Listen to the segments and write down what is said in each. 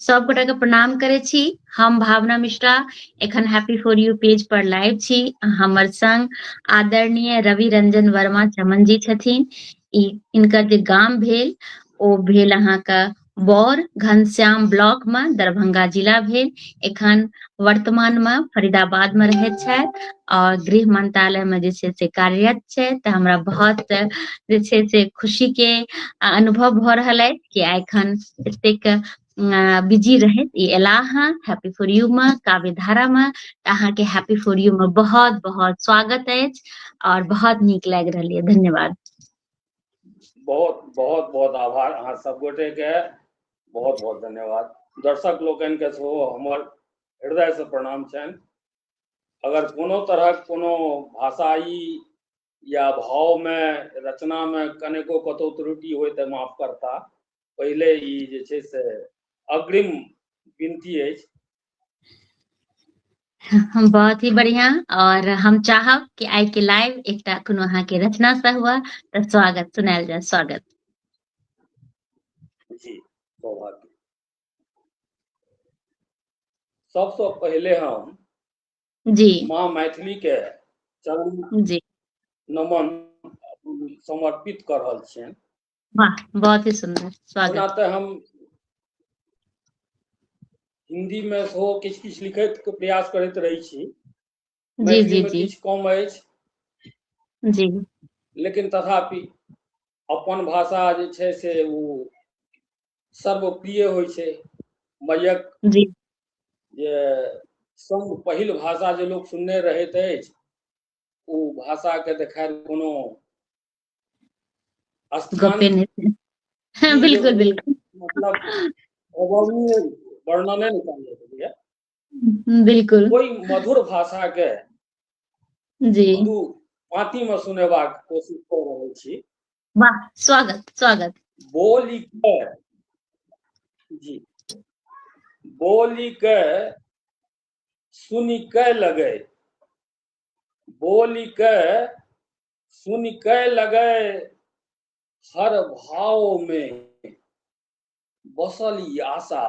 सब गोटा के प्रणाम करे छी। हम भावना मिश्रा एखन happy for U page per live छी। हमर संग आदरणीय रवि रंजन वर्मा चमन जी छथिन। इनकर जे गाम भेल ओ भेल अहाँके बौर घनश्याम ब्लॉक में दरभंगा जिला भेल। एखन वर्तमान में फरीदाबाद में रहैत छथि और गृह मंत्रालय में जे छै से कार्यरत छै। तऽ हमरा बहुत जे छै से खुशी के अनुभव भऽ रहल अछि कि एखन एतेक बिजी रहैत ई एलाह हैं हैप्पी फॉर यू में काव्य धारा में। अहाँके हैप्पी फॉर यू में बहुत बहुत स्वागत अछि और बहुत नीक लागि रहल है। धन्यवाद। बहुत बहुत बहुत आभार अहाँ सब गोटे के। बहुत बहुत धन्यवाद। दर्शक लोकन के सेहो हमर हृदय से प्रणाम छनि। अगर कोनो तरह कोनो भाषाई या भाव में रचना में कनेको कतौ त्रुटि होय तऽ माफ करता। पहले ई जे छै से अग्रिम विनती अछि। बहुत ही बढ़िया। और हम चाहब कि आई के लाइव एकटा कोनो अहाँ के रचना से हुआ तो स्वागत सुनायल जाए। स्वागत जी सौभाग्य। सबसे पहले हम जी माँ मैथिली के चरण जी नमन समर्पित कर रहल छियनि। वाह बहुत ही सुंदर ओना स्वागत। तऽ हम हिंदी में सेहो किछु किछु लिखैत के प्रयास करैत रहै छी। जी मैथिली जी में जी किछु कम अछि जी लेकिन तथापि अपन भाषा जे छै से ओ सर्वप्रिय होइ छै। मयक जी जे संग पहिल भाषा जे लोक सुनने रहैत अछि ओ भाषा के तऽ खैर कोनो स्थान गप्पे नहीं हाँ, की जे बिल्कुल ओ बिल्कुल मतलब अवर्णनीय वर्णने नहीं कयल जा सकैया। बिल्कुल ओहि मधुर भाषा के जी दू पाँति में सुनेबाक कोशिश कऽ रहल छी। वाह स्वागत स्वागत। बोली के जी बोली के सुनि के लगे, बोली के सुनि के लगे हर भाव में बसल ई आशा।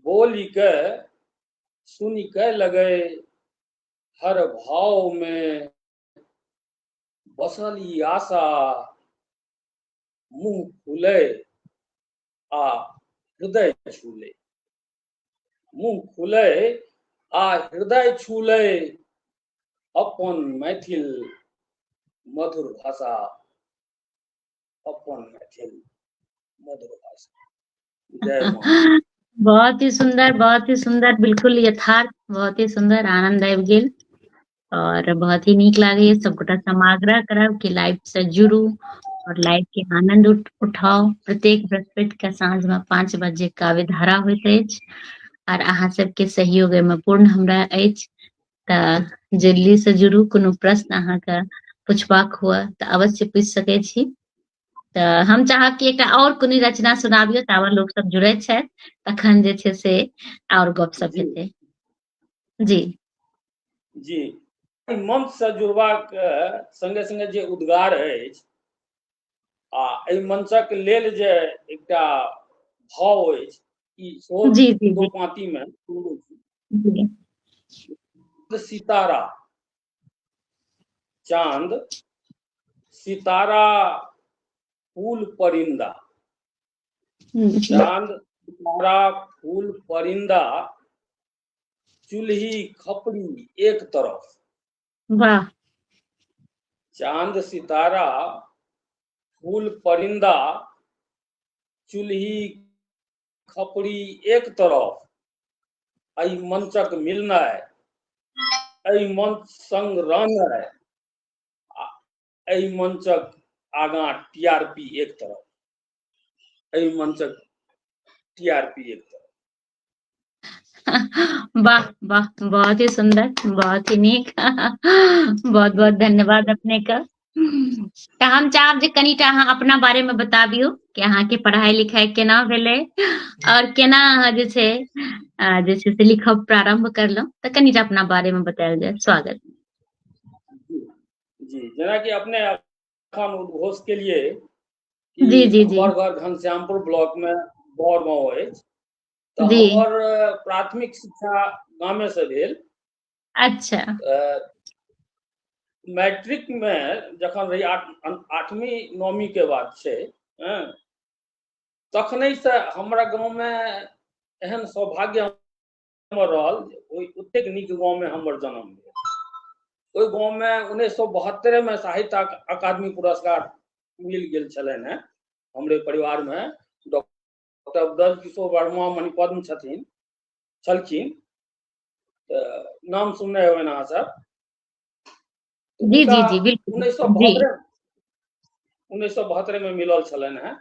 बोली के सुनि के लगे हर भाव में बसल ई आशा। मुंह खुले आ हृदय छूले, मुंह खुले आ हृदय छूले अपन मैथिल मधुर भाषा, अपन मैथिल मधुर भाषा। जय माँ। बहुत ही सुंदर बिल्कुल यथार्थ बहुत ही सुंदर आनंद आबि गेल और बहुत ही नीक लागैए। सब गोटा से हम आग्रह करब कि लाइव से जुड़ू और लाइव के आनंद उठाओ। प्रत्येक बृहस्पति के साँझ में 5 बजे काव्य धारा होइत अछि और अहाँ सबके सहयोग में पूर्ण हमरा अछि। तऽ जल्दी से जुड़ू। कोनो प्रश्न अहाँके पुछबाक हुआ तऽ अवश्य पूछि सकै छी। तऽ हम चाहब कि एकटा और कोनो रचना सुनाबियौ ताबत लोक सब जुड़ैत छथि तखन जे छै से और गपशप जी हेतै। जी जी मंच से जुड़बाक संगे संगे जे उद्गार अछि आ एहि मंचक लेल जे एकटा भाव अछि ई सेहो जी जी दो जी पाँति में जी सितारा। चांद सितारा फूल परिंदा, चांद सितारा फूल परिंदा चूल्ही खपड़ी एक तरफ। वाह। चांद सितारा फूल परिंदा चूल्ही खपड़ी एक तरफ। एहि मंचक मिलनाइ, एहि मंच संग रहनाइ, एहि मंचक आगाँ टीआरपी एक तरफ, एहि मंचक टीआरपी एक तरफ। वाह वाह बहुत ही सुंदर बहुत ही नीक बहुत बहुत धन्यवाद अपने का। तऽ हम चाहब जे कनिटा अहाँ अपना बारे में बताबियौ कि अहाँके पढ़ाई लिखाई केना भेलै और केना अहाँ जे छै से लिखब प्रारंभ करलहुँ तऽ कनिटा अपना बारे में बतायल जाय। स्वागत। जी जेना कि अपने अखन उद्घोष के लिए जी कि जी जी हमर घर घनश्यामपुर ब्लॉक में बड़ गाँव अछि तऽ जी हमर प्राथमिक शिक्षा गामे से भेल। अच्छा मैट्रिक में जखन रही 8वीं 9वीं के बात छै, तखने से हमरा गाँव में एहन सौभाग्य हमर रहल जे ओतेक नीक गाँव में हमर जन्म भेल। ओहि गाँव में 1972 में साहित्य अकादमी पुरस्कार मिल गेल छलनि हैं हमरे परिवार में। डॉक्टर ब्रज किशोर वर्मा मणिपद्म छलखिन, नाम सुनने हेबनि अहाँ सब। जी हुनका जी जी बिल्कुल जी 1972 में मिलल छलनि हैं।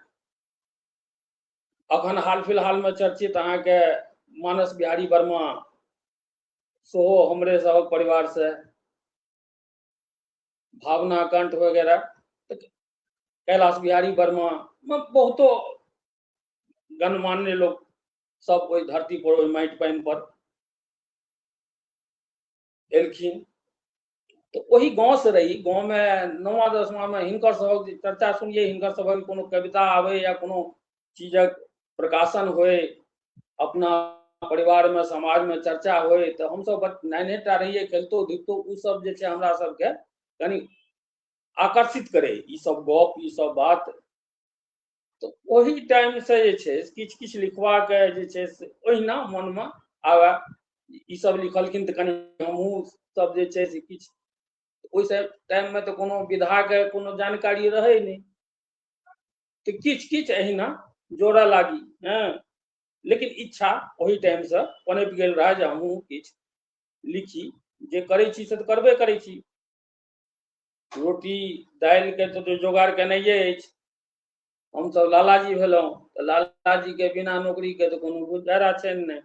अखन हाल फिलहाल में चर्चित अहाँ के मानस बिहारी वर्मा सेहो हमरे सबक परिवार से, भावना कंठ वगैरह, कैलाश बिहारी वर्मा, बहुतो गणमान्य लोग सब ओहि धरती पर, ओहि माटि पानि पर एलखिन। तो वही गाँव से रही। गाँव में 9वां 10वां में हिनकर सबक चर्चा सुनिए, हिनकर सबक कोनो कविता आवे या कोनो चीजक प्रकाशन होए, अपना परिवार में समाज में चर्चा होए, तो हम सब नाइनेटा रहिए, खेलतो धुपतो, उ सब जे छै हमरा सबके कनी आकर्षित करे, ई सब गप, ई सब बात। तो वही टाइम से जे छै किछ किछ लिखवा के जे छै से ओहिना मन में आवे, ई सब लिखलखिन तऽ कनी हमहूँ सब जे छै से किछ। ओहि टाइम में तो कोनो विधा के कोनो जानकारी रहे नहीं, तो किछ किछ अहिना जोड़ा लागी। लेकिन इच्छा वही टाइम से पनप गेल रहा जे हमहूँ किछ लिखी, जे करै छी से तऽ करबे करै छी। रोटी दालि के तो जोगाड़ केनाइए अछि। हम सब लालाजी भेलहुँ तऽ लालाजी के बिना नौकरी के तो कोनो गुजारा छै नहीं।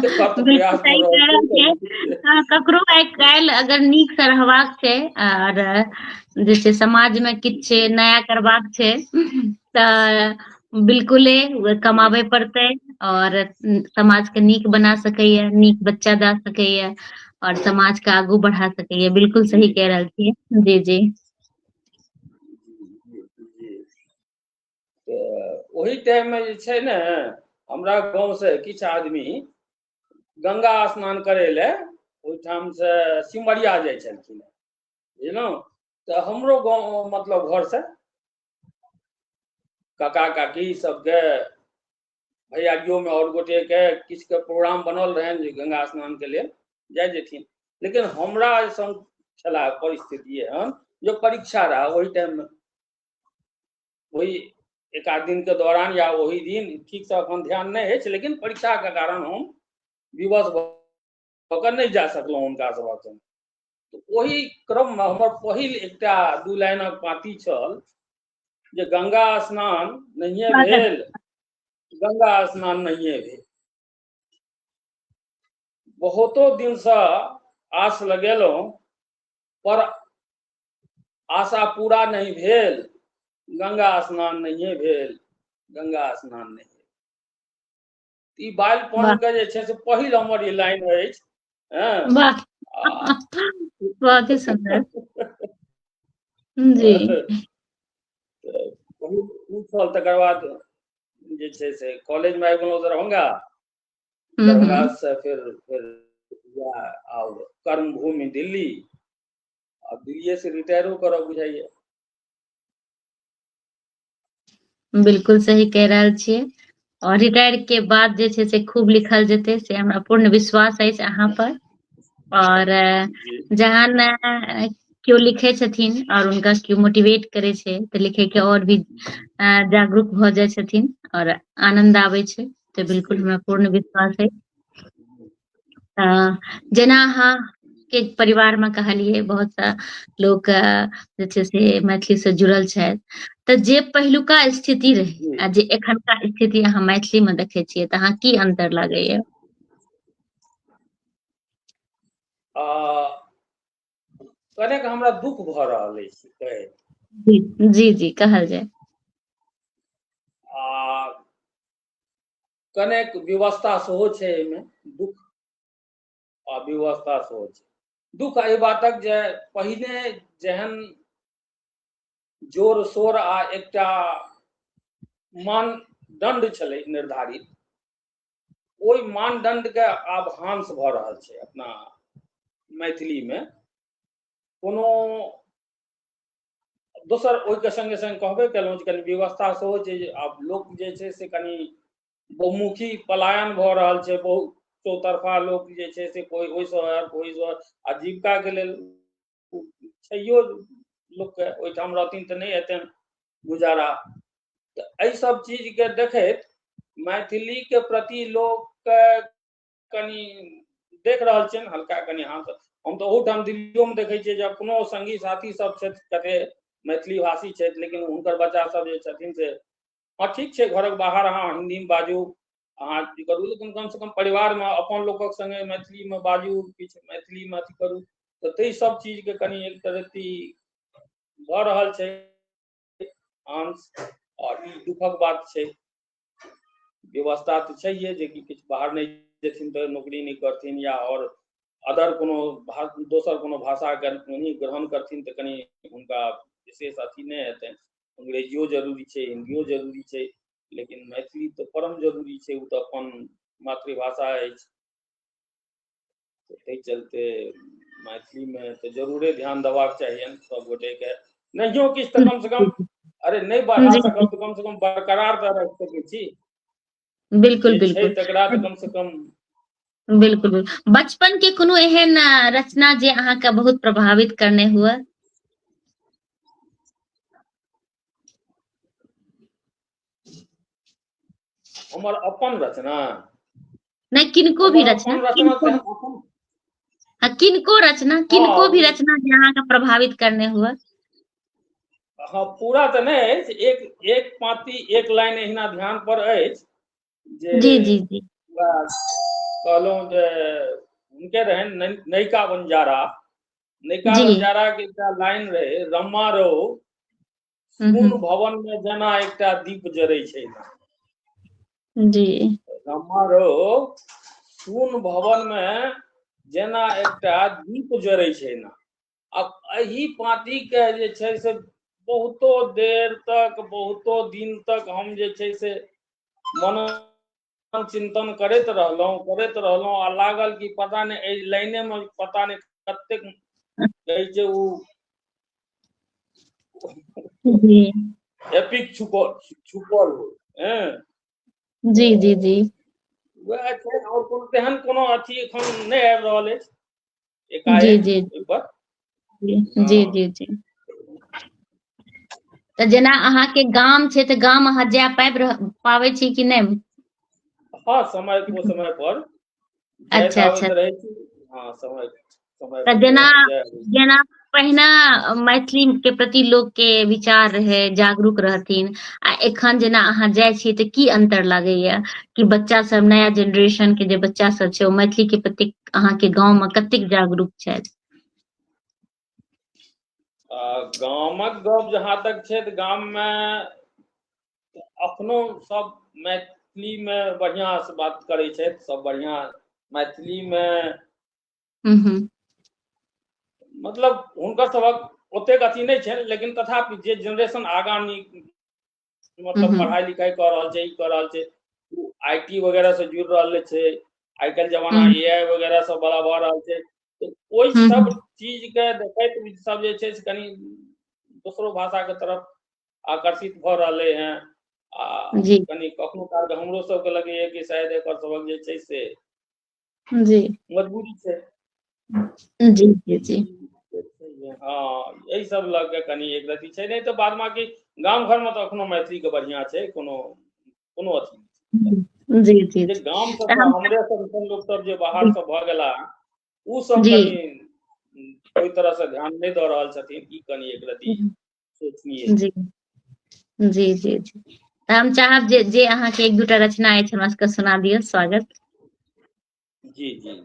तकर तऽ बिल्कुल प्रयास भऽ सही कह रहल रहल छियै। छै। ककरो आइ काल्हि अगर नीक से रहबाक छै और जे छै समाज में किछ नया करबाक छै तऽ बिल्कुले कमाबे पड़तै, और समाज के नीक बना सकैया, नीक बच्चा दऽ सकैया और समाज के आगू बढ़ा सकैया। बिल्कुल जी सही कह रहल छियै। जी जी वही टाइम में जे छै ने, हमरा गाँव से किछ आदमी गंगा स्नान करे ले ओहिठाम से सिमरिया जाइ छलखिन, बुझलहुँ। तऽ हमरो गाँव मतलब घर से काका काकी सबके, भैयारियों में और गोटे के किछ के प्रोग्राम बनल रहनि जे गंगा स्नान के लेल जाय जेथिन। लेकिन हमरा संग छला परिस्थिति एहन जो परीक्षा रहा वही टाइम में, वही एक आध दिन के दौरान या वही दिन, ठीक से अपन ध्यान नहीं है, लेकिन परीक्षा के कारण हम विवश होकर नहीं जा सकलहुँ हुनका सभक संग। तो वही क्रम में हमर पहिल एकटा 2 लाइनक पाँति छल जे गंगा स्नान नहिए भेल, गंगा स्नान नहिए भेल। बहुतो दिन से आस लगेलहुँ पर आशा पूरा नहीं भेल, गंगा स्नान नहिए भेल, गंगा स्नान नहीं भेल। ई बालिपन वाह के जे छै से पहिल हमर ई लाइन अछि। वाह बहुत ही सुंदर। जी उ छल। तकर बाद जे छै से कॉलेज में आबि गेलहुँ दरभंगा। दरभंगा हम्म से फिर आब कर्म भूमि दिल्ली, अब दिल्लीए से रिटायरो करब बुझाइए। बिल्कुल सही कह रहल छियै। और रिटायर के बाद जे छै से खूब लिखल जेतै, से हमरा पूर्ण विश्वास अछि अहाँ पर। और जी जहन केओ लिखे छथिन और हुनका केओ मोटिवेट करे छै तऽ लिखे के और भी जागरूक भऽ जाइ छथिन और आनंद आबै छै। तऽ बिल्कुल हमरा पूर्ण विश्वास अछि। जेना अहाँ के परिवार में कहलिए बहुत सा लोग जे छै से मैथिली से जुड़ल छथि, तऽ जे पहिलुका स्थिति रहे जी आ जे एखनका स्थिति अहाँ मैथिली में देखै छियै तऽ अहाँ की अंतर लागैया? कनेक हमरा दुख भऽ रहल अछि कहैत। जी जी जी कहल जाय। आ कनेक व्यवस्था सेहो छै एहिमे, दुख आ व्यवस्था सेहो छै। दुख एहि बातक जे पहिने जेहन जोर शोर आ एकटा मानदंड छलै निर्धारित, ओहि मानदंड के आब हांस भऽ रहल छै अपना मैथिली में। कोनो दोसर ओहिके संगे संग कहबे केलहुँ जे कनि व्यवस्था सेहो छै जे आब लोक जे छै से कनि बहुमुखी पलायन भऽ रहल छै, बहुत चौतरफा लोक जे छै से कोई ओहि शहर कोई आजीविका के लेल छैयो लोकके ओहिठाम रहथिन तऽ नहि हेतनि गुजारा। तऽ एहि सब चीज के देखैत मैथिली के प्रति लोक कनि देख रहल छियनि हल्का कनि हाथ। हम तऽ ओहूठाम दिल्लियो में देखै छियै जे अपनो संगी साथी सब छथि कते मैथिली भाषी छथि, लेकिन हुनकर बच्चा सब जे छथिन से हाँ ठीक छै घरक बाहर अहाँ हिंदी में बाजू, अहाँ की करू, लेकिन कम से कम परिवार में अपन लोकक संगे मैथिली में बाजू, किछु मैथिली में अथी करू। तऽ ताहि सब चीज के कनि एक तरती भऽ रहल छै अंश, और ई दुखक बात छै। व्यवस्था तऽ छैहे जे कि किछु बाहर नहीं जेथिन तऽ नौकरी नहीं करथिन, या और अदर कोनो दोसर कोनो भाषा के नहीं ग्रहण करथिन तऽ कनि हुनका विशेष अथी नहीं हेतनि। अंग्रेजियो जरूरी छै, हिंदियो जरूरी छै, लेकिन मैथिली तऽ परम जरूरी छै, ओ तऽ अपन मातृभाषा अछि। ताहि चलते मैथिली में तऽ जरूरे ध्यान देबाक चाहिए सब गोटे के, नहियो किछु तऽ कम से कम अरे नहीं बढ़ा जी सकब तऽ कम से कम बरकरार तऽ रख सकै छी। बिल्कुल जे छै बिल्कुल तकरा तऽ कम से कम बिल्कुल बिल्कुल। बचपन के कोनो एहन रचना जे अहाँके बहुत प्रभावित करने हुए? हमर अपन रचना, नहीं किनको भी हमर रचना, अपन रचना किनको तेहन अपन हाँ, किनको रचना, हाँ किनको भी रचना जे अहाँके प्रभावित करने हुए? हाँ पूरा तऽ नहीं अछि, एक पाँति एक लाइन एहिना ध्यान पर अछि जे जी जी जी कहलहुँ जे हुनके रहनि नयिका बंजारा, नयिका जी बंजारा के एकटा लाइन रहे, रमा रौ सुन हम्म, भवन में जेना एकटा दीप जरै छै ना। जी रमा रौ सुन भवन में जेना एकटा दीप जरै छै ना। अब एही पाँति के जे छै से बहुतो देर तक, बहुतो दिन तक हम जे छै से मनन चिंतन करैत रहलहुँ आ लागल कि पता नहीं एहि लाइने में पता नहीं कतेक कहै छै उ जी एपिक छुपल हो। जी जी जी वएह छै, और कोनो तेहन कोनो अथी एखन नहीं आबि रहल अछि जी एकाएक जी ओहिपर। जी जी हाँ जी जी। तऽ जेना अहाँके गाम छै तऽ गाम अहाँ जाय पाबै छी कि नहीं? हाँ समय को समय पर जाइत अच्छा अच्छा। आबैत रहै छी। हाँ समय तऽ पर जेना जाय आबै छी। जेना पहिने मैथिली के प्रति लोक के विचार रहै, जागरूक रहथिन, आ एखन जेना अहाँ जाइ छियै तऽ की अंतर लागैया कि बच्चा सब, नया जेनरेशन के जे बच्चा सब छै ओ मैथिली के प्रति अहाँके गाँव में कतेक जागरूक छथि? गामक गप जहाँ तक छै तऽ गाम में अखनो सब मैथिली में बढ़ियाँ से बात करै छथि, सब बढ़ियाँ मैथिली में हम्म, मतलब हुनकर सबक ओतेक अथी नहीं छै, लेकिन तथापि जे जेनरेशन आगाँ मतलब हम्म, पढ़ाई लिखाई कऽ रहल छै, ई कऽ रहल छै, IT वगैरह से जुड़ रहल छै, आइ काल्हि जमाना हम्म, AI वगैरह सब बड़ा भऽ रहल छै, तो ओहि सब हम्म, चीज के देखैत सब जे छै से कनि दोसरो भाषा के तरफ आकर्षित भऽ रहलै हैं। आ जी कनि कखनो काल के हमरो सबके लगैया कि शायद एकर सबक जे छै से जी मजबूरी छै। जी जी जी हाँ यही सब लऽ के कनि एक रती छै, नहीं तो बाद बाकी गाम घर में तो अखनो मैथिली के बढ़ियाँ छै, कोनो अथी नहीं। जी जी जे जी। गाम तऽ सब हम हमरे सब सन लोग सब जे बाहर जी सब भऽ गेला, उ सब जी कनि ओहि तरह से ध्यान नहीं दऽ रहल छथिन, ई कनि एक रती सोचनीय छै। जी जी जी जी। तऽ हम चाहब जे अहाँके एक दूटा रचना अछि हमरा सबके सुना दिअ, स्वागत। जी जी।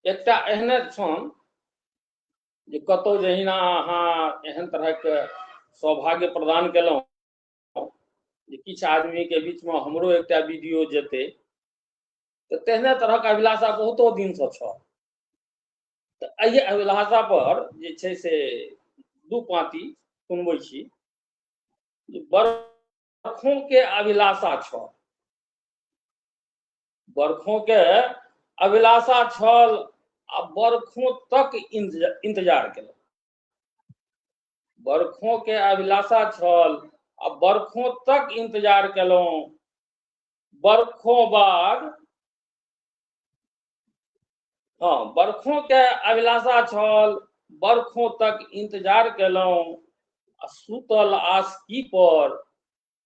एकटा एहने छन जे कतौ जहिना अहाँ एहन तरहक सौभाग्य प्रदान केलहुँ जे किछु आदमी के बीच में हमरो एकटा वीडियो जेतै, तऽ तेहने तरहक अभिलाषा बहुतो दिन से छल। तऽ एहि अभिलाषा पर जे छै से दू पाँति सुनबै छी। बरखों के अभिलाषा छल, बरखों के अभिलाषा छल आ बरखों तक इंतजार केलहुँ। बरखों के अभिलाषा छल आ बरखों तक इंतजार केलहुँ। बरखों बाद, हाँ, बरखों के अभिलाषा छल, बरखों तक इंतजार केलहुँ। आ सुतल आसकी पर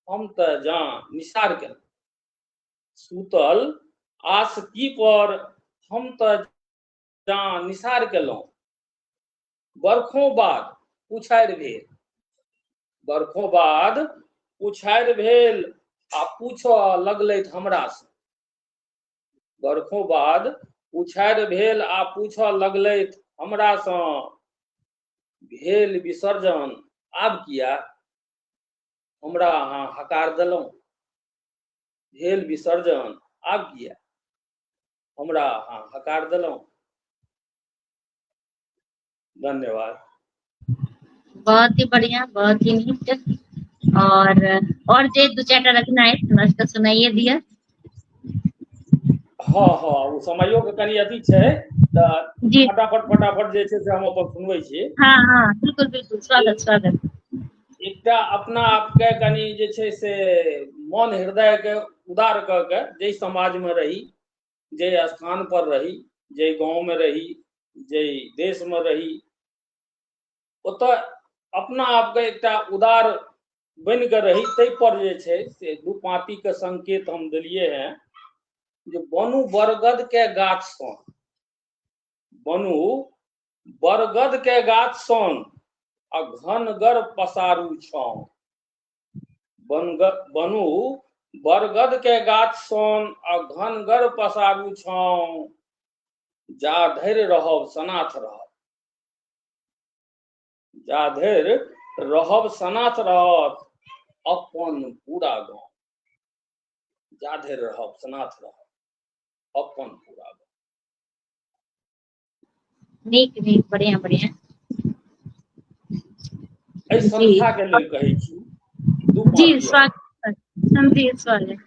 हम तऽ जान निसार केलहुँ। सुतल आसकी पर हम तऽ जान निसार केलहुँ। बरखों बाद पुछारि भेल, बरखों बाद पुछारि भेल आ पूछऽ लगलथि हमरासँ। बरखों बाद पुछारि भेल आ पूछऽ लगलथि हमरासँ, भेल विसर्जन आब किया? हमरा अहाँ हकार देलहुँ। भेल विसर्जन आब किया? हमरा अहाँ हकार देलहुँ। धन्यवाद। बहुत ही बढ़िया, बहुत ही नीक। और जे दू चारिटा रचना अछि हमरा सबके सुनाइए दिअ। हाँ हाँ, वो समयो के कनी अथी छै तऽ जी फटाफट जे छै से हम अपन सुनबै छी। हाँ हाँ, बिल्कुल बिल्कुल, स्वागत स्वागत। एकटा अपना आपके कनी जे छै से मन हृदय के उदार कऽ के जै समाज में रही, जै स्थान पर रही, जै गाँव में रही, जै देश में रही, ओतऽ अपना आपके एकटा उदार बनि कऽ रही, ताहि पर जे छै से दू पाँति के संकेत हम देलियै हैं जे बनू बरगद के गाछ सन, बनू बरगद के गाछ सन आ घनगर पसारू छाँव। बनू बरगद के गाछ सन आ घनगर पसारू छाँव, जा धरि रहब सनाथ रहब, जा धरि रहब सनाथ रहत अपन पूरा गाँव। जा धरि रहब सनाथ रहब अपन पूरा गाँव। नीक नीक, बढ़िया बढ़िया। एहि जी संस्था के लेल कहै छी, दू जी, पाँति और। स्वागत, समझिए स्वागत।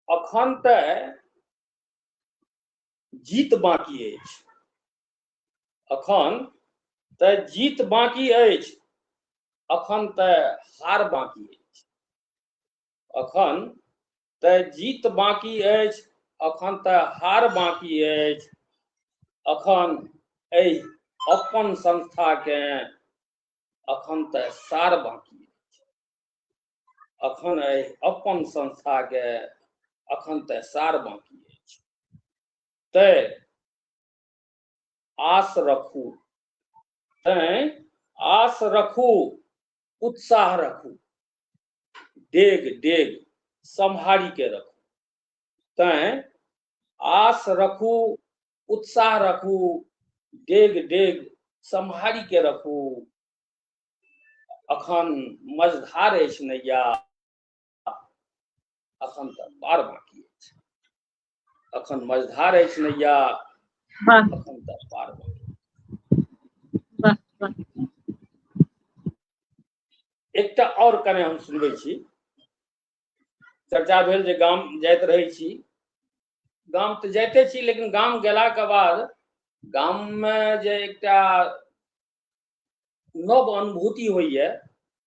अखन तऽ जीत बाकी अछि, अखन तऽ जीत बाकी अछि, अखन तऽ हार बाकी अछि। अखन तऽ जीत बाकी अछि, अखन तऽ हार बाकी अछि। अखन एहि अपन संस्थाके अखन तऽ सार बाकी अछि। अखन एहि अपन संस्थाके अखन तऽ सार बाकी अछि। तैं आस रखू, तैं आस रखू, उत्साह रखू, डेग डेग सम्हारी के रखू। तैं आस रखू, उत्साह रखू, डेग डेग सम्हारी के रखू। अखन मझधार अछि नैया, अखन तऽ पार बाकी अछि। अखन मझधार अछि नैया, वाह अखन तऽ पार बाकी। वाह वाह। एकटा और कने हम सुनबै छी। चर्चा भेल जे गाम जाइत रहै छी, गाम तऽ जाइते छी, लेकिन गाम गेलाके बाद गाम में जे एकटा नव अनुभूति होइए,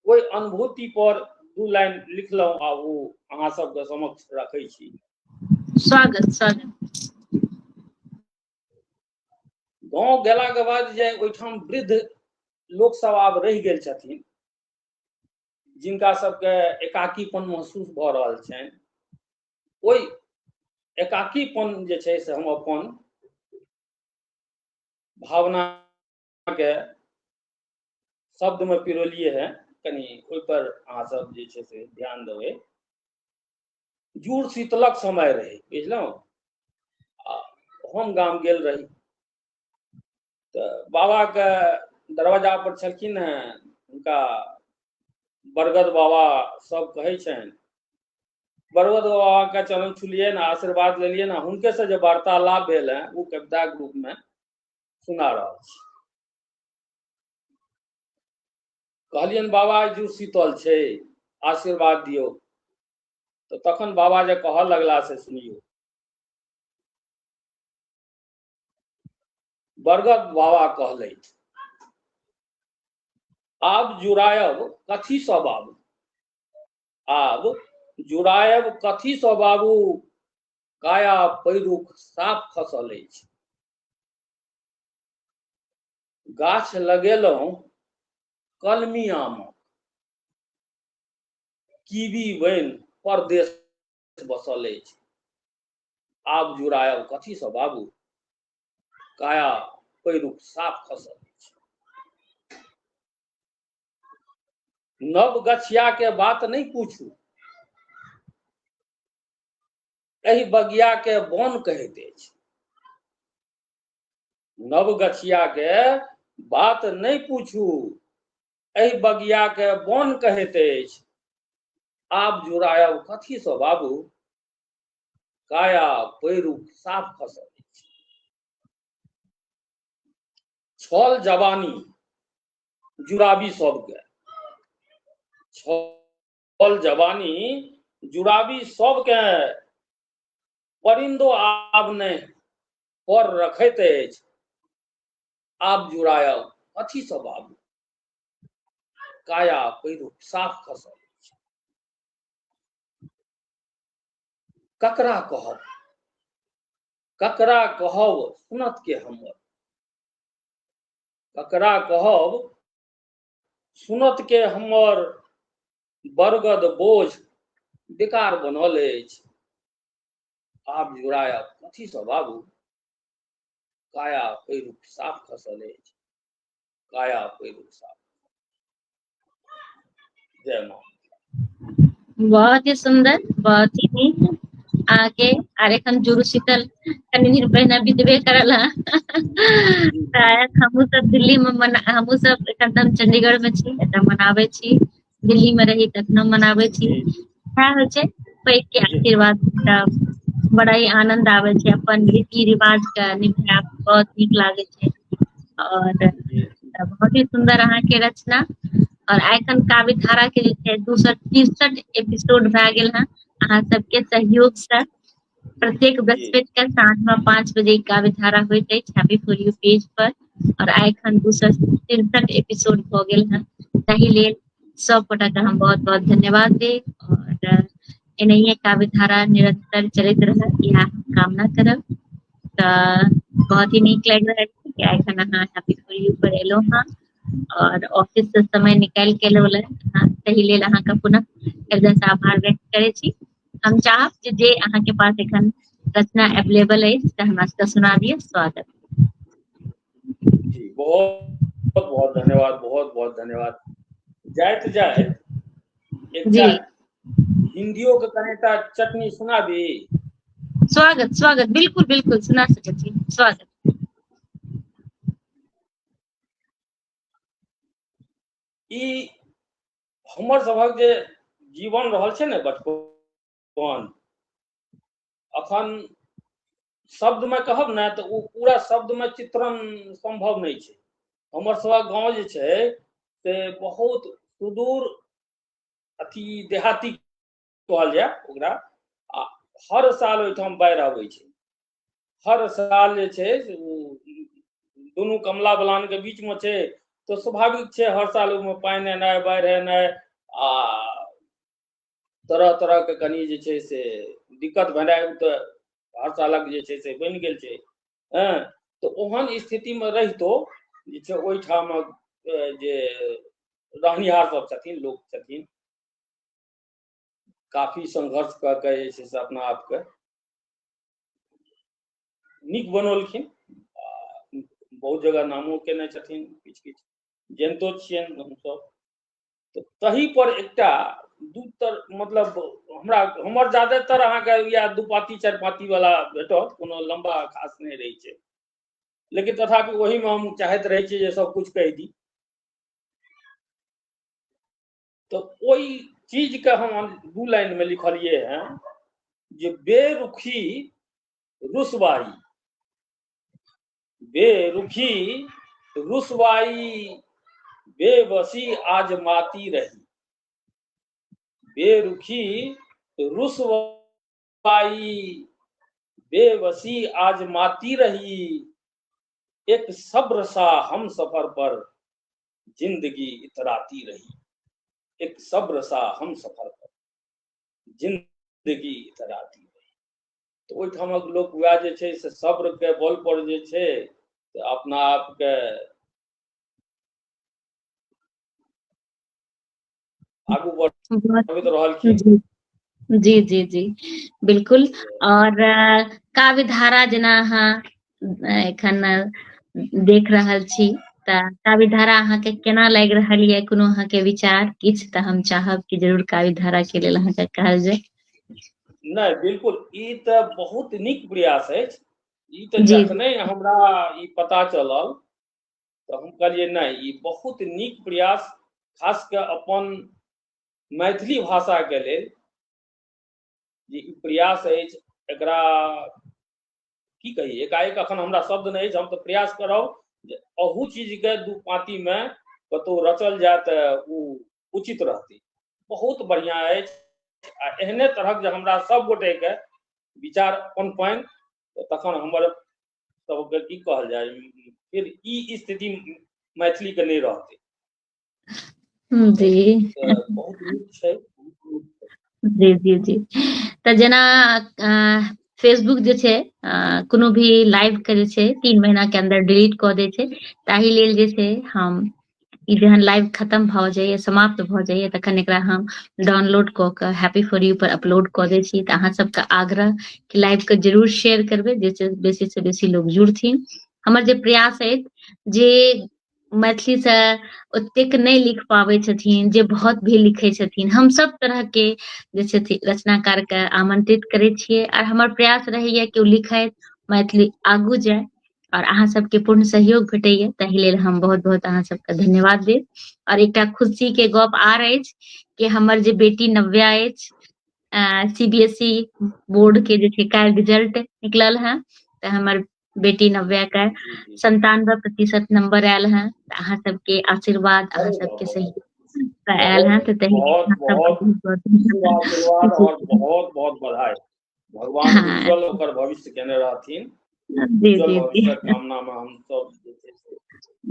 ओहि अनुभूति पर दू लाइन लिखलहुँ आ ओ अहाँ सबके समक्ष रखै छी। स्वागत स्वागत। गाँव गेलाके बाद जे ओहिठाम वृद्ध लोक सब आब रहि गेल छथिन, जिनका सबके एकाकीपन महसूस भऽ रहल छनि, ओहि एकाकीपन जे छै से हम अपन भावना के शब्द में पिरोलिए हैं, कनी ओहि पर अहाँ सब जे छै से ध्यान देबै। जूड़ शीतलक समय रहे, बुझलहुँ, आ हम गाम गेल रही तऽ बाबा के दरवाजा पर छलखिन हैं, हुनका बरगद बाबा सब कहै छनि। बरगद बाबा के चरण छुलियन, आशीर्वाद लेलियन, हुनके से जो वार्तालाप भेल है वो कविता के रूप में सुना रहल छी। कहलियन बाबा जू शीतल छै, आशीर्वाद दियौ। तो तखन बाबा जे कहऽ लगला से सुनियो। बरगद बाबा कहलथि, आब जुड़ायब कथी सँ बाबू, आब जुड़ायब कथी सँ बाबू, काया पैरुख साफ खसल अछि। गाछ लगेलहुँ कलमी आमक, कीवी बनि परदेश बसल अछि। आब जुड़ायब कथी सँ बाबू, काया पैरुख साफ खसल अछि। नव गछिया के बात नहीं पूछू, एहि बगिया के बन कहैत अछि। नव गछिया के बात नहीं पूछू, एहि बगिया के बन कहैत अछि। आब जुड़ायब कथी सँ बाबू, काया पैरुख साफ खसल अछि। छल जवानी जुड़ाबी सबके, छल जवानी जुड़ाबी सबके, परिंदो आब नहीं पर रखैत अछि। आब जुड़ायब कथी सँ बाबू, काया पैरुख साफ खसल अछि। ककरा कहब, ककरा कहब सुनत के हमर, ककरा कहब सुनत के हमर, बरगद बोझ बेकार बनल अछि। आब जुड़ायब कथी सँ बाबू, काया पैरुख साफ खसल अछि। काया पैरुख साफ। जय मां। बहुत ही सुंदर, बहुत ही नीक। आगे आर एखन जुड़ शीतल कनि दिन पहिने बितबे करल हँ। शायद हमहूँ सब दिल्ली में हमहूँ सब एखन तऽ हम चंडीगढ़ में छी, एतऽ मनाबै छी। दिल्ली में रही तखनो मनाबै छी। सएह होइ छै पैघ के आशीर्वाद तऽ बड़ा ही आनंद आबै छै, अपन रीति रिवाज के निभायब बहुत नीक लागै छै। और बहुत ही सुंदर अहाँके रचना। और एखन काव्य धारा के जे छै 263 एपिसोड भए गेल हँ, अहाँ सबके सहयोग से। प्रत्येक बृहस्पति के साँझ में 5 बजे काव्य धारा होइत अछि हैप्पी फॉर यू पेज पर। और एखन 263 एपिसोड भऽ गेल हँ, ताहि लेल सब गोटा के हम बहुत बहुत धन्यवाद देब। और एनाहिए काव्य धारा निरंतर चलैत रहै, इएह कामना करब। तऽ बहुत ही नीक लागि रहल छै कि एखन अहाँ हैप्पी फॉर यू पर एलहुँ हँ, और ऑफिस से समय निकालि के एलहुँ, ताहि लेल अहाँके पुनः हृदय से आभार व्यक्त करै छी। हम चाहब जे अहाँके पास एखन रचना अवेलेबल अछि तऽ हमरा सबके सुना दिअ। स्वागत। जी बहुत बहुत धन्यवाद, बहुत बहुत धन्यवाद। जाइत जाइत एकटा जी हिंदियो के कनेटा चटनी सुना दी। स्वागत स्वागत, बिल्कुल बिल्कुल सुना सकैत छी, स्वागत। ई हमर सभक जे जीवन रहल छै ने बचपन, अखन शब्द में कहब ने तऽ ओ पूरा शब्द में चित्रण संभव नहीं छै। हमर सबक गांव जे छै से बहुत सुदूर अथी देहाती कहल जाय ओकरा, आ हर साल ओहिठाम बाढ़ि आबै छै। हर साल जे छै से दुनू कमला बलान के बीच में छै, तो स्वाभाविक छै हर साल ओहिमे पानि एनाइ, बाढ़ि एनाइ, आ तरह तरह के कनि जे छै से दिक्कत भेनाइ तऽ हर सालक जे छै से बनि गेल छै। हँ तऽ ओहन स्थिति में रहितो जे छै ओहिठामक जे रहनिहार सब छथिन, लोक छथिन, काफी संघर्ष कऽ के जे छै से अपना आपके नीक बनौलखिन। बहुत जगह नामो केने छथिन, किछु किछु जनितो छियनि हमसब। तऽ तही पर एकटा मतलब हमर ज्यादातर अहाँके या 2 पाती 4 पाती वाला भेटत, कोनो लंबा खास नहीं रहै छै, लेकिन तथापि ओही में हम चाहैत रहै छियै जे सब कुछ कहि दी। तो ओई चीज के हम 2 लाइन में लिखलिए हैं जे बेरुखी रुसवाई, बेरुखी रुसवाई बेबसी आजमाती रही, बेरुखी रुसवाई बेबसी आजमाती रही, एक सब्र सा हम सफर पर जिंदगी इतराती रही, एक सब्र सा हम सफर पर जिंदगी इतराती रही। तो ओहिठामक लोक वएह जे छै से सब्र के बल पर जे छै से अपना आप के आगू बढ़बैत रहलखिन। जी जी जी बिल्कुल। और काव्य धारा जेना अहाँ एखन देख रहल छी तऽ काव्य धारा अहाँके केना लागि रहल ये, कोनो अहाँके विचार किछु तऽ हम चाहब कि जरूर काव्य धारा के लेल अहाँके कहल जाय। नहीं बिल्कुल, ई तऽ बहुत नीक प्रयास अछि। ई तऽ जी जखने हमरा ई पता चलल तऽ हम कहलिए नहीं, ई बहुत नीक प्रयास, खास के अपन मैथिली भाषा के लेल जे ई प्रयास अछि, एकरा की कही, एकाएक अखन हमरा शब्द नहीं अछि। हम तऽ प्रयास करब जे अहू चीज के दू पाँती में कतौ रचल जाय तऽ ओ उचित रहतै। बहुत बढ़िया अछि। आ एहने तरहक जे हमरा सब गोटे के विचार पनपनि तखन हमर सबके की कहल जाय, फिर ई स्थिति मैथिली के नहीं रहतै। जी बहुत नीक छै। जी जी जी तऽ जेना फेसबुक जे छै कोनो भी लाइव के जे छै 3 महीना के अंदर डिलीट कऽ दै छै। ताहि लेल जे छै हम ई जहन लाइव खत्म भऽ जाइए, समाप्त भऽ जाइए, तखन एकरा हम डाउनलोड कऽ कऽ happy for U per upload कऽ दै छी। तऽ अहाँ सबके आग्रह कि लाइव के जरूर शेयर करबै, जाहिसँ बेसी से बेसी लोग जुड़थिन। हमर जे प्रयास अछि जे मैथिली से ओतेक नहीं लिख पाबै छथिन, जे बहुत भी लिखै छथिन, हम सब तरह के जे छथिन रचनाकार के आमंत्रित करै छियै। और हमर प्रयास रहैया कि ओ लिखैत मैथिली आगू जाय और अहाँ सबके पूर्ण सहयोग भेटैया, ताहि लेल हम बहुत बहुत अहाँ सबके धन्यवाद देब। और एकटा खुशी के गप आर अछि कि हमर जे बेटी नव्या अछि, CBSE बोर्ड के जे छै काल्हि रिजल्ट निकलल है, तऽ हमर बेटी नव्या के 97% नंबर आयल है। तऽ अहाँ सबके आशीर्वाद, अहाँ सबके सहयोग आयल है, तऽ ताहि लेल बहुत अहाँ सबके बहुत आशीर्वाद और बहुत बहुत बधाई। भगवान हाँ उज्जवल ओकर भविष्य केने रहथिन। जी उज्जवल जी जी भविष्य कामना में हम सब जे छै से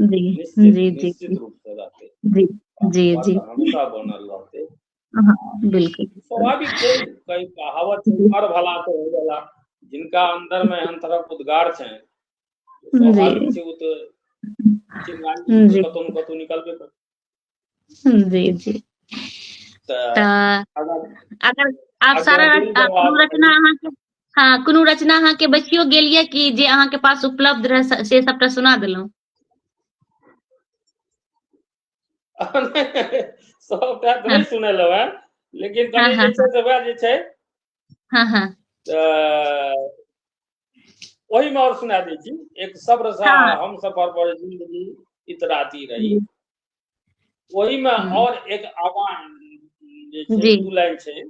जी निश्चित जी जी निश्चित रूप से रहते। जी जी आशीर्वाद जी तऽ हमेशा बनल रहते। हाँ, बिल्कुल स्वाभाविक छै, कई कहावत छै, कर भला तो हो गला। जिनका अंदर में एहन तरह उद्गार छै, जी स्वाभाविक छै, वो तो चिंगारी जी कतौ न कतौ निकलबे करतै। जी जी तऽ तऽ अगर अगर आप सारा अगर दिल कोनो जवाब रचना अहाँके, हाँ कोनो रचना अहाँके बचियो गेल ये कि जे अहाँके पास उपलब्ध रहे से सबटा सुना देलहुँ। सबटा तऽ हाँ नहीं सुनेलहुँ हैं, लेकिन हाँ कनि हाँ जे छै से वएह जे छै हाँ हाँ वही में और सुना दै छी। एक सब्र सा हाँ हम सफर पर जिंदगी इतराती रही, जी वही में और एक आगा जे छै जी 2 लाइन छै।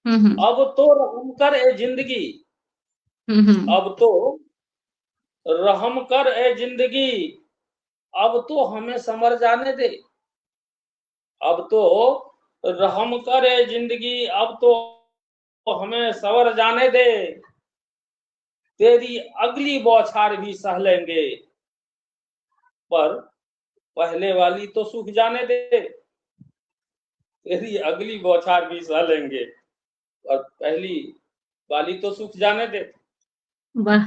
हम्म अब तो रहम कर ए जिंदगी, हम्म अब तो रहम कर ए जिंदगी, अब तो हमें समर जाने दे। अब तो रहम कर ए जिंदगी, अब तो हमें सवर जाने दे। तेरी अगली बौछार भी सह लेंगे, पर पहले वाली तो सूख जाने दे। तेरी अगली बौछार भी सह लेंगे, और पहली वाली तो सूख जाने दे। वाह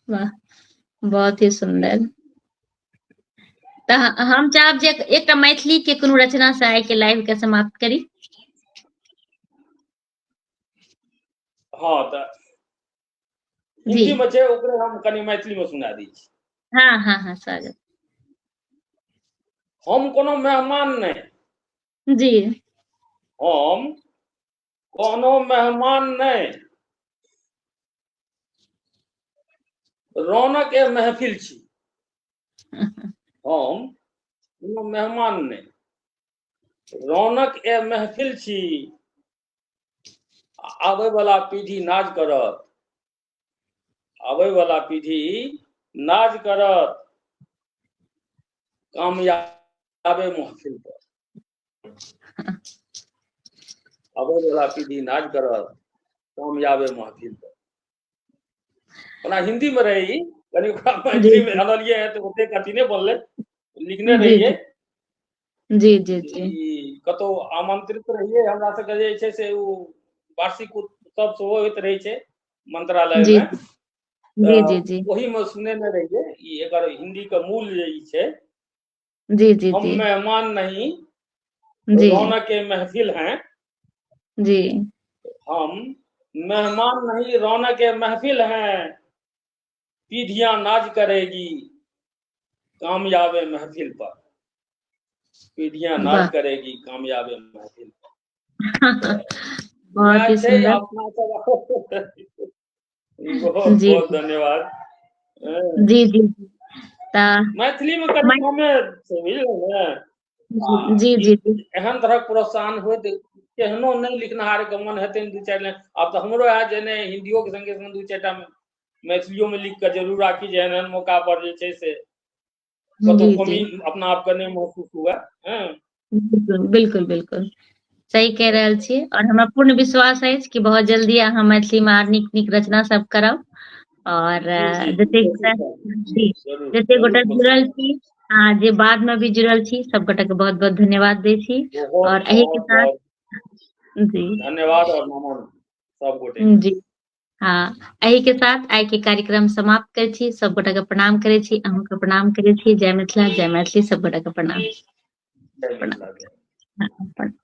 वाह, बहुत ही सुंदर। तऽ हम चाहब जे एकटा मैथिली के कोनो रचना से आइ के लाइव के समाप्त करी। हाँ तऽ जी हिंदी में छै, ओकरे हम कनि मैथिली में सुना दै छी। हाँ हाँ हाँ स्वागत। हम कोनो मेहमान नहीं, जी हम कोनो मेहमान नहीं, रौनक ए महफिल छी। हम कोनो मेहमान नहीं, रौनक ए महफिल छी। आबै वाला पीढ़ी नाज करत, आबै वाला पीढ़ी नाज करत कामयाबे महफिल पर। अबे वाला पीढ़ी नाज करत कामयाबे महफिल पर। ओना हिंदी में रही कनी मैथिली में अनलिए है तो ओते कथी ने बोलले लिखने रहिए जी जी जी कतो आमंत्रित रहिए हमरा सबके जे छै से उ वार्षिक उत्सव सेहो होइत रहै छै मंत्रालय जी में जी जी जी वही में सुने में रहिए ई एकर हिंदी का मूल जे ई छै जी जी हम जी मेहमान नहीं जी रौनक के महफिल हैं। जी हम मेहमान नहीं रौनक के महफिल हैं। पीढ़ियां नाज करेगी कामयाबे महफिल पर। पीढ़ियां वाह नाज करेगी कामयाबे महफिल पर। बहुत ही छै सुंदर अपना सब बहुत जी बहुत धन्यवाद। जी जी ता मैथिली में कनी मैं कमे छै बुझलियै ने जी जी जी एहन तरह प्रोत्साहन होइत केहनो नहीं लिखनहार के मन हेतै दू चारि लाइन आब तो हमरो है जे नहीं हिंदियो के संगे संगे दू चारिटा मैथिलियो में लिख के जरूर राखी जे एहन मौका पर जे छै से कतौ जी कमी जी अपना आप के नहीं महसूस हुए। बिल्कुल बिल्कुल सही कह रहल छी और हमरा पूर्ण विश्वास अछि कि बहुत जल्दी अहाँ मैथिली में आर नीक नीक रचना सब करब और जते गोटा जी जरूर जते गोटा जरूर जुड़ल कोशिश छी आ जे बाद में भी जुड़ल छी सब गोटा के बहुत बहुत धन्यवाद दै छी बहुत और एही के बहुत साथ बहुत जी धन्यवाद और नमन सब गोटे जी हाँ एही के साथ आइ के कार्यक्रम समाप्त करै छी सब गोटा के प्रणाम करै छी अहूँ के प्रणाम करै छी जय मिथिला जय मैथिली सब गोटा के प्रणाम जय मिथिला। प्रणाम